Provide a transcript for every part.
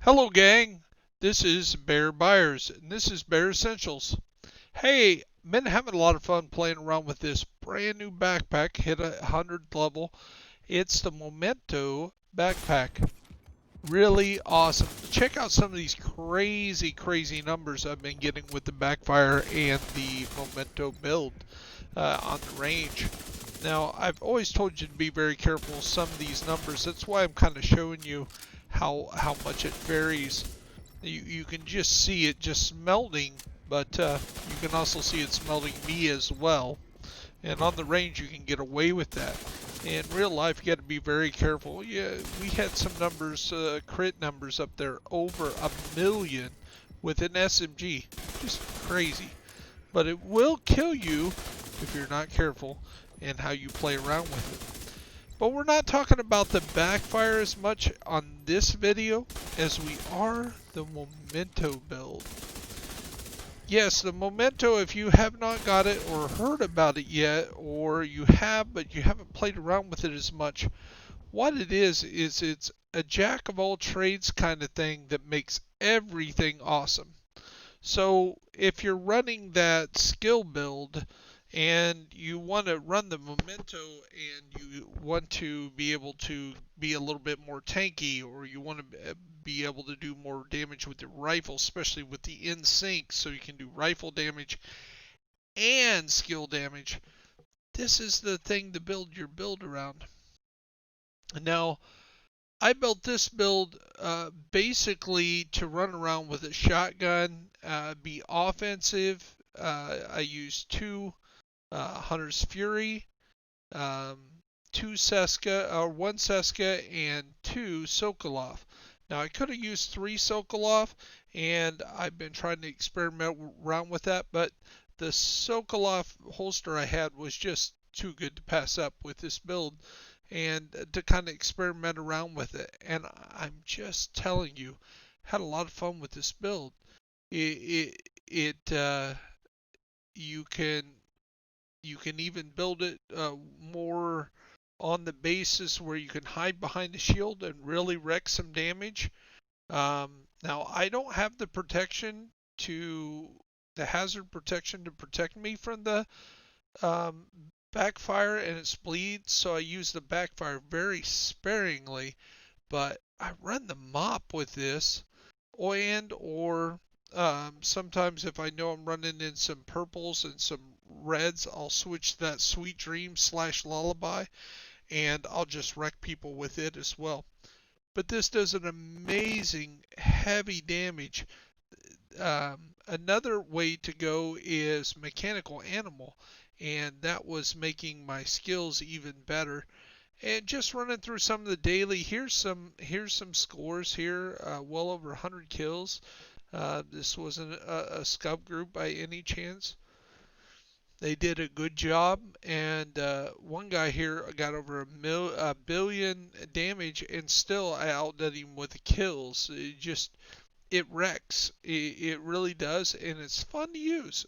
Hello gang, this is Bear Buyers and this is Bear Essentials. Hey, been having a lot of fun playing around with this brand new backpack, hit a 100 level. It's the Memento backpack. Really awesome. Check out some of these crazy numbers I've been getting with the Backfire and the Memento build on the range. Now, I've always told you to be very careful with some of these numbers. That's why I'm kind of showing you how much it varies. You can just see it just melting, but you can also see it's melting me as well. And on the range, you can get away with that. In real life, you got to be very careful. Yeah, we had some numbers, crit numbers up there, over 1,000,000 with an SMG. Just crazy. But it will kill you if you're not careful and how you play around with it. But we're not talking about the backfire as much on this video as we are the Memento build. Yes, the Memento, if you have not got it or heard about it yet, or you have but you haven't played around with it as much, what it is it's a jack of all trades kind of thing that makes everything awesome. So if you're running that skill build and you want to run the Memento and you want to be able to be a little bit more tanky, or you want to be able to do more damage with your rifle, especially with the in sync, so you can do rifle damage and skill damage, this is the thing to build your build around. Now, I built this build basically to run around with a shotgun, be offensive. I used two Hunter's Fury, two Seska, or one Seska, and two Sokolov. Now I could have used three Sokolov, and I've been trying to experiment around with that, but the Sokolov holster I had was just too good to pass up with this build, and to kind of experiment around with it. And I'm just telling you, had a lot of fun with this build. It you can even build it more on the basis where you can hide behind the shield and really wreak some damage. Now, I don't have the protection the hazard protection to protect me from the um, backfire and its bleed, so I use the backfire very sparingly. But I run the mop with this, or sometimes if I know I'm running in some purples and some reds, I'll switch that Sweet Dream / Lullaby, and I'll just wreck people with it as well. But this does an amazing heavy damage. Another way to go is Mechanical Animal, and that was making my skills even better. And just running through some of the daily, here's some scores here, well over 100 kills. This wasn't a scub group by any chance. They did a good job, and one guy here got over a billion damage, and still I outdid him with the kills. It wrecks. It really does, and it's fun to use.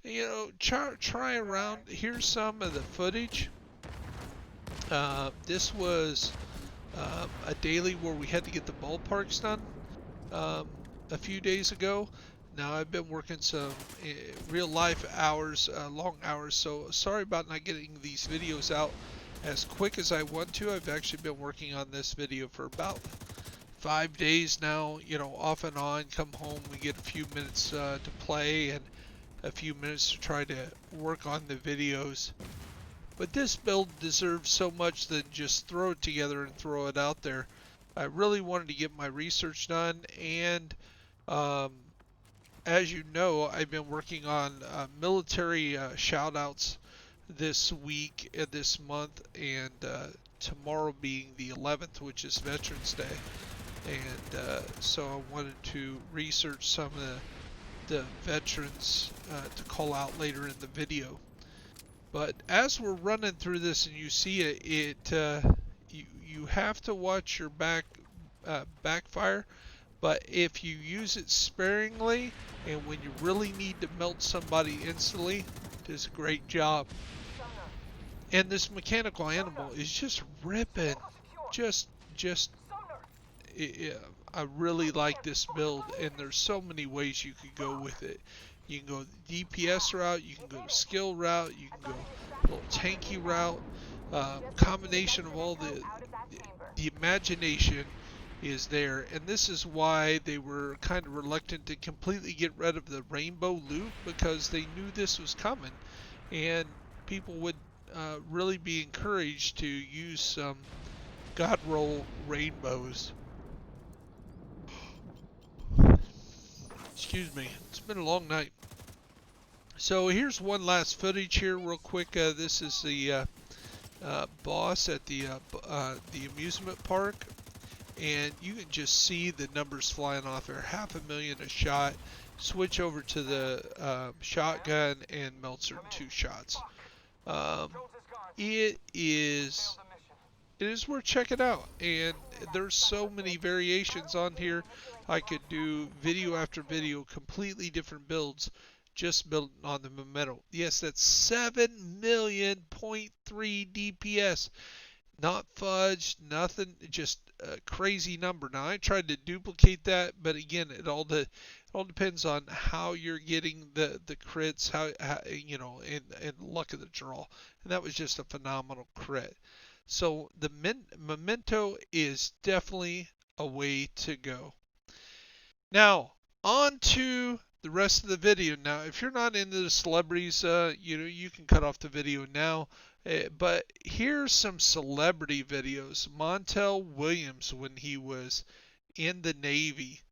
You know, try around. Here's some of the footage. This was a daily where we had to get the ballparks done a few days ago. Now I've been working some real life hours, long hours, so sorry about not getting these videos out as quick as I want to. I've actually been working on this video for about 5 days now, you know, off and on. Come home, we get a few minutes to play and a few minutes to try to work on the videos. But this build deserves so much than just throw it together and throw it out there. I really wanted to get my research done, and as you know, I've been working on military shoutouts this week and this month, and tomorrow being the 11th, which is Veterans Day. And so I wanted to research some of the veterans to call out later in the video. But as we're running through this and you see it, you have to watch your backfire. But if you use it sparingly and when you really need to melt somebody instantly, it does a great job. And this Mechanical Animal is just ripping. Just I really like this build, and there's so many ways you could go with it. You can go the DPS route, you can go the skill route, you can go a little tanky route. Combination of all the imagination is there, and this is why they were kind of reluctant to completely get rid of the rainbow loot, because they knew this was coming, and people would really be encouraged to use some God roll rainbows. Excuse me, it's been a long night. So here's one last footage here real quick. This is the boss at the amusement park, and you can just see the numbers flying off there. 500,000 a shot. Switch over to the shotgun and melts her in 2 shots. It is worth checking out, and there's so many variations on here. I could do video after video, completely different builds, just built on the Memento. Yes, that's 7,000,000.3 DPS. Not fudged, nothing, just a crazy number. Now I tried to duplicate that, but again, it all depends on how you're getting the crits, how you know, and luck of the draw. And that was just a phenomenal crit. So the Memento is definitely a way to go. Now, on to the rest of the video. Now, if you're not into the celebrities, you know, you can cut off the video now. But here's some celebrity videos. Montel Williams, when he was in the Navy.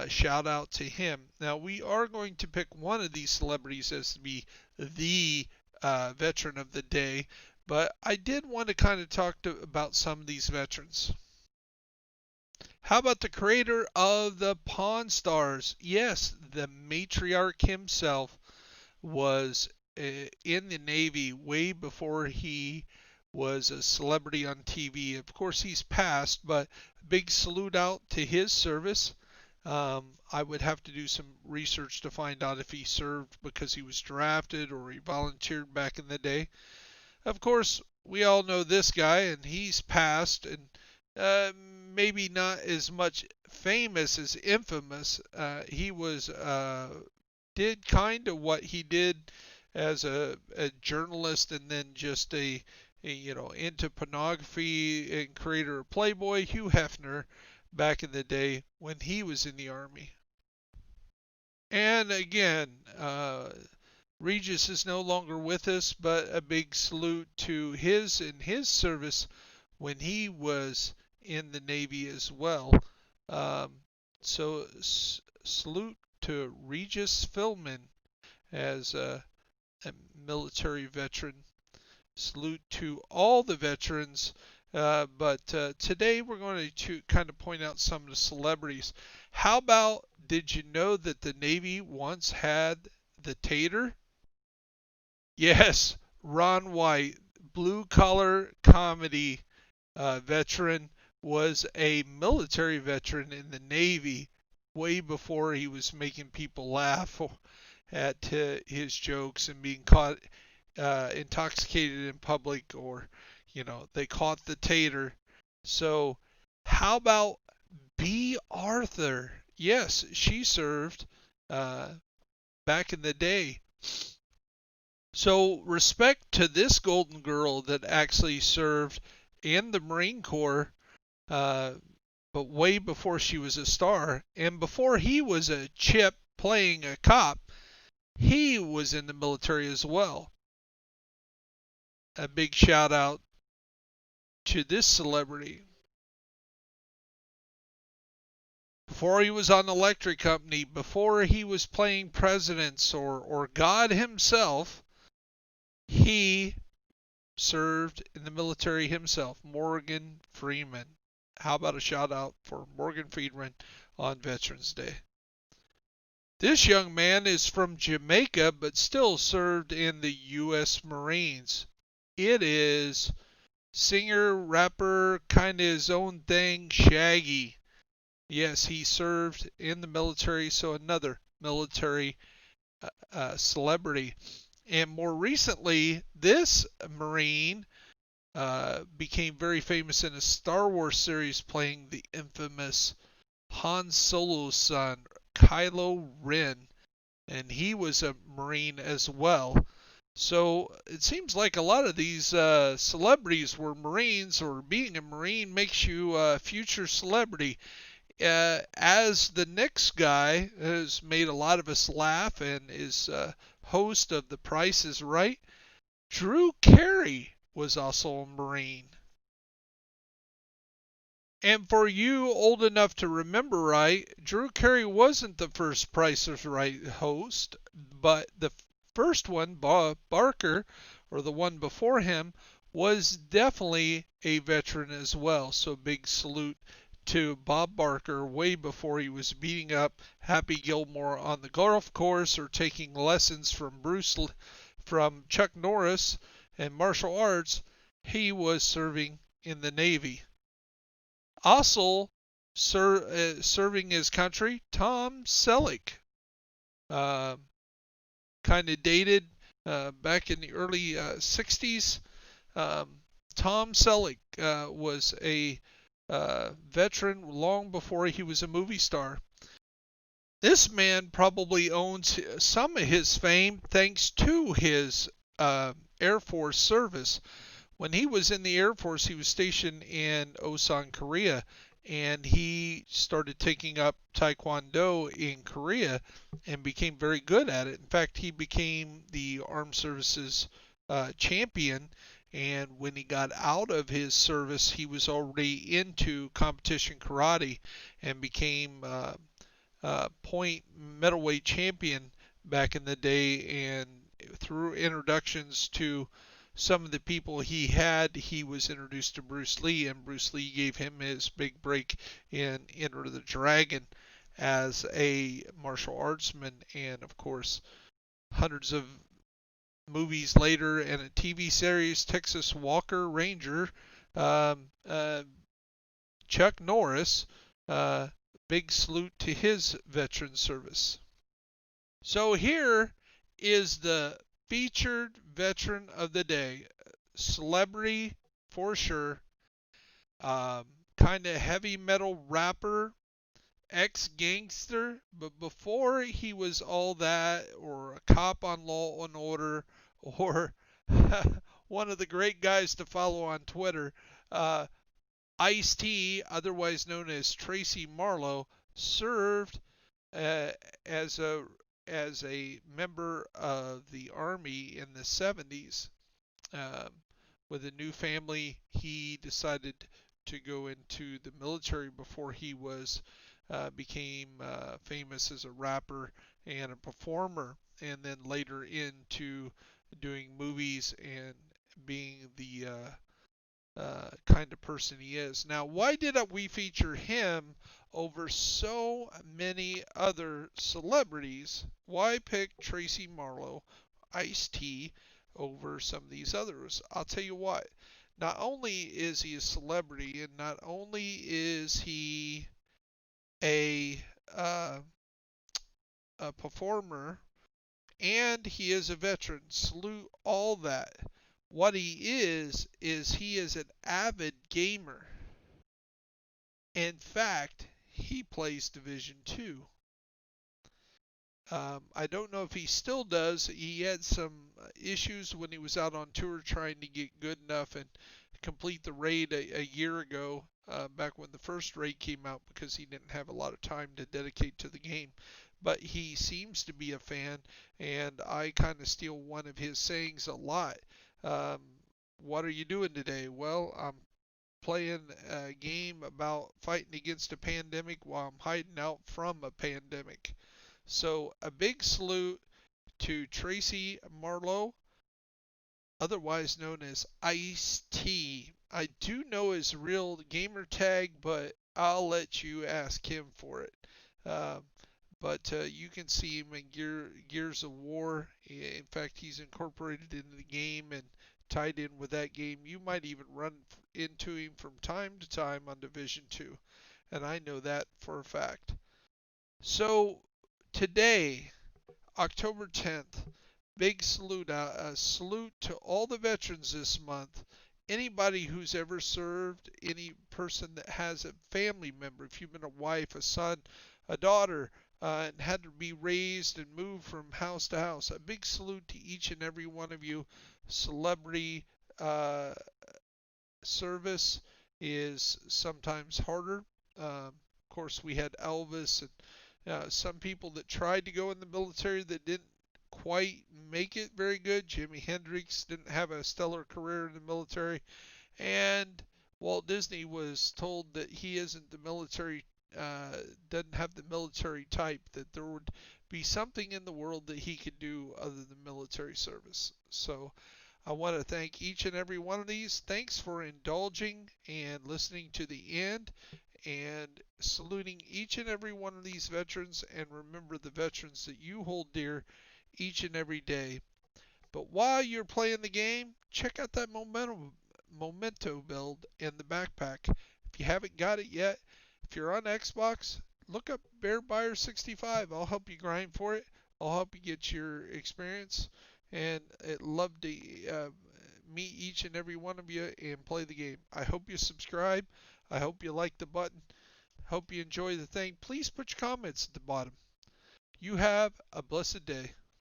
Shout out to him. Now, we are going to pick one of these celebrities as to be the veteran of the day. But I did want to kind of talk about some of these veterans. How about the creator of the Pawn Stars? Yes, the matriarch himself was in the Navy way before he was a celebrity on TV. Of course, he's passed, but big salute out to his service. I would have to do some research to find out if he served because he was drafted or he volunteered back in the day. Of course, we all know this guy, and he's passed, and maybe not as much famous as infamous. He was did kind of what he did as a journalist, and then just a you know, into pornography and creator of Playboy, Hugh Hefner, back in the day when he was in the Army. And again, Regis is no longer with us, but a big salute to his service when he was in the Navy as well. So salute to Regis Philman as a military veteran. Salute to all the veterans. But today we're going to kind of point out some of the celebrities. How about, did you know that the Navy once had the Tater? Yes, Ron White, blue collar comedy veteran, was a military veteran in the Navy way before he was making people laugh at his jokes and being caught intoxicated in public, or, you know, they caught the Tater. So how about B. Arthur? Yes, she served back in the day. So respect to this golden girl that actually served in the Marine Corps, but way before she was a star, and before he was a chip playing a cop, he was in the military as well. A big shout out to this celebrity. Before he was on the electric company, before he was playing presidents or God himself, he served in the military himself. Morgan Freeman. How about a shout out for Morgan Freeman on Veterans Day? This young man is from Jamaica, but still served in the U.S. Marines. It is singer, rapper, kind of his own thing, Shaggy. Yes, he served in the military, so another military celebrity. And more recently, this Marine became very famous in a Star Wars series playing the infamous Han Solo's son, Kylo Ren, and he was a Marine as well. So it seems like a lot of these celebrities were Marines, or being a Marine makes you a future celebrity. As the next guy has made a lot of us laugh and is host of The Price is Right, Drew Carey was also a Marine. And for you old enough to remember right, Drew Carey wasn't the first Price is Right host, but the first one, Bob Barker, or the one before him, was definitely a veteran as well. So big salute to Bob Barker way before he was beating up Happy Gilmore on the golf course or taking lessons from Chuck Norris and martial arts. He was serving in the Navy. Also serving his country, Tom Selleck. Uh, kind of dated back in the early 60s. Um, Tom Selleck was a veteran long before he was a movie star. This man probably owns some of his fame thanks to his Air Force service. When he was in the Air Force, he was stationed in Osan, Korea, and he started taking up Taekwondo in Korea and became very good at it. In fact, he became the Armed Services champion. And when he got out of his service, he was already into competition karate and became point middleweight champion back in the day. And through introductions to some of the people he was introduced to Bruce Lee, and Bruce Lee gave him his big break in Enter the Dragon as a martial artsman. And of course, hundreds of movies later and a TV series, Texas Walker Ranger, um, uh, Chuck Norris, uh, big salute to his veteran service. So here is the featured veteran of the day, celebrity for sure, kind of heavy metal rapper, ex-gangster, but before he was all that, or a cop on Law and Order, or one of the great guys to follow on Twitter, uh, Ice-T, otherwise known as TRACY MARLOWE, served uh, as a member of the Army in the 70s. Um, with a new family, he decided to go into the military before he became famous as a rapper and a performer, and then later into doing movies and being the kind of person he is. Now, why did we feature him over so many other celebrities? Why pick TRACY MARLOWE, Ice-T, over some of these others? I'll tell you what. Not only is he a celebrity, and not only is he a, uh, a performer, and he is a veteran. Salute all that. What he is an avid gamer. In fact, he plays Division 2. I don't know if he still does. He had some issues when he was out on tour trying to get good enough and complete the raid a year ago, back when the first raid came out, because he didn't have a lot of time to dedicate to the game. But he seems to be a fan, and I kind of steal one of his sayings a lot. Um, what are you doing today? Well, I'm playing a game about fighting against a pandemic while I'm hiding out from a pandemic. So a big salute to TRACY MARLOWE, otherwise known as Ice-T. I do know his real gamer tag, but I'll let you ask him for it. Um, but you can see him in Gears of War. In fact, he's incorporated into the game and tied in with that game. You might even run into him from time to time on Division 2, and I know that for a fact. So today, October 10th, big salute to all the veterans this month, anybody who's ever served, any person that has a family member, if you've been a wife, a son, a daughter, and had to be raised and moved from house to house, a big salute to each and every one of you. Celebrity uh, service is sometimes harder. Of course, we had Elvis and some people that tried to go in the military that didn't quite make it very good. Jimi Hendrix didn't have a stellar career in the military, and Walt Disney was told that he isn't the military, doesn't have the military type, that there would be something in the world that he could do other than military service. So I want to thank each and every one of these. Thanks for indulging and listening to the end and saluting each and every one of these veterans. And remember the veterans that you hold dear each and every day. But while you're playing the game, check out that Memento build in the backpack. If you haven't got it yet, if you're on Xbox, look up Bear Buyer 65. I'll help you grind for it. I'll help you get your experience. And I'd love to meet each and every one of you and play the game. I hope you subscribe. I hope you like the button. Hope you enjoy the thing. Please put your comments at the bottom. You have a blessed day.